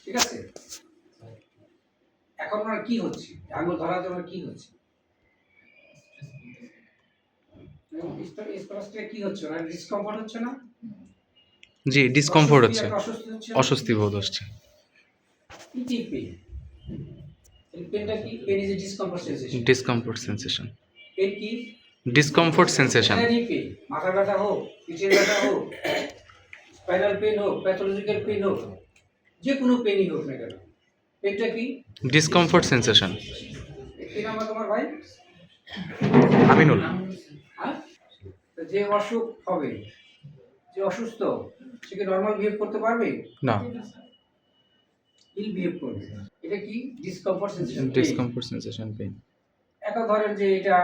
ঠিক আছে? এখন ওনার কি হচ্ছে? আঙুল ধরাতে ওনার কি হচ্ছে? স্পষ্টে কি হচ্ছে? ওনার ডিসকমফর্ট হচ্ছে না? জি, ডিসকমফোর্ট হচ্ছে, অস্বস্তি হচ্ছে না? অস্বস্তি বোধ হচ্ছে। কি পেন? এই পেনটা কি? Pain is a discomfort sensation. Discomfort sensation, pain কি? Discomfort sensation. এনি পেন, মাথা ব্যথা হোক, পিঠের ব্যথা হোক, স্পাইনাল পেন হোক, প্যাথোলজিক্যাল পেন হোক, যে কোনো পেনই হোক না কেন, পেনটা কি? Discomfort sensation. কি নাম তোমার ভাই? আমিনুল। হ্যাঁ? তো যে অসুখ হবে, যে অসুস্থ, সে কি নর্মাল বিহেভ করতে পারবে? না, ইল বিহেভ করবে। এটা কি? Discomfort sensation. Discomfort sensation, pain. এখন ধরেন যে এটা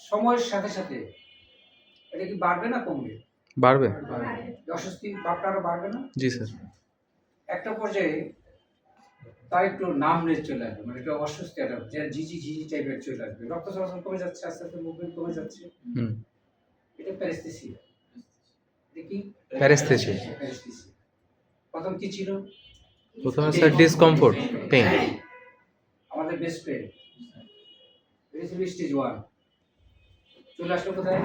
সময়ের সাথে সাথে এটা কি বাড়বে না কমবে? বাড়বে। অস্বস্তি ভাবটা আরো বাড়বে না? জি স্যার। একটা পর্যায়ে তার একটু নামনেস চলে আসবে, মানে একটা অস্বস্তি, একটা যে ঝিঝি ঝিঝি টাইপের চলে আসবে, রক্ত চলাচল কমে যাচ্ছে, আস্তে আস্তে মুভমেন্ট কমে যাচ্ছে। হুম। এটা প্যারেস্থেসিয়া। এটা কি? প্যারেস্থেসিয়া। প্যারেস্থেসিয়া। প্রথম কি ছিল? প্রথমে স্যার ডিসকমফোর্ট, পেইন। আমাদের বেস্ট ফ্রেন্ড, এটা ছিল স্টেজ 1। চলে আসলো কোথায়?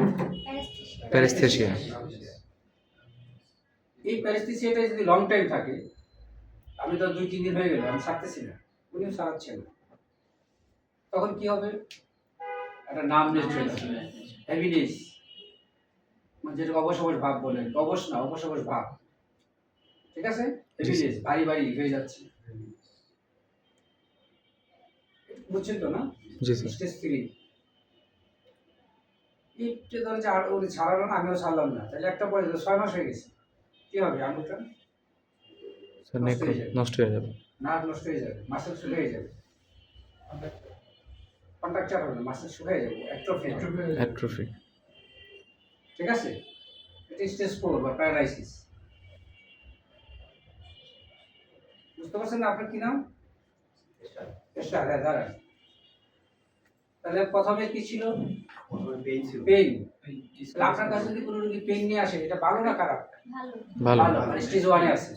প্যারেস্থেসিয়া। এই প্যারেস্থেসিয়াটা যদি লং টাইম থাকে, আমি তো 2-3 দিন হয়ে গেল আমি সারতেছি না, উনিও সারাচ্ছেন না, তখন কি হবে? একটা নামনেস চলে আসবে, হেভিনেস, মানে যেটা অবশ অবশ ভাব বলেন, অবশ না, অবশ অবশ ভাব। ঠিক আছে? হেভিনেস, ভারী ভারী হয়ে যাচ্ছে। বুঝছেন তো না? জি স্যার। স্টেজ 3। এইটা ধরে যে আর উনি ছাড়ালো না, আমিও ছাড়লাম না, তাহলে একটা পরে 6 মাস হয়ে গেছে, কি হবে? আঙুলটা স্যার নেক নষ্ট হয়ে যাবে। নার্ভ নষ্ট হয়ে যাবে, মাসেল শুকিয়ে যাবে, কন্ট্রাকচার হবে না, মাসেল শুকিয়ে যাবে, অ্যাট্রফি। অ্যাট্রফি। ঠিক আছে? এটা স্টেজ 4 বা প্যারালাইসিস। বুঝতে পারছেন না? আপনার কি নাম? এরশাদ। হ্যাঁ, দাঁড়ান। তাহলে প্রথমে কি ছিল? পেইন। আপনার কাছে যদি কোনো রোগী পেইন নিয়ে আসে, এটা ভালো না খারাপ? ভালো। ভালো, মানে স্টেজ 1 এ আছে।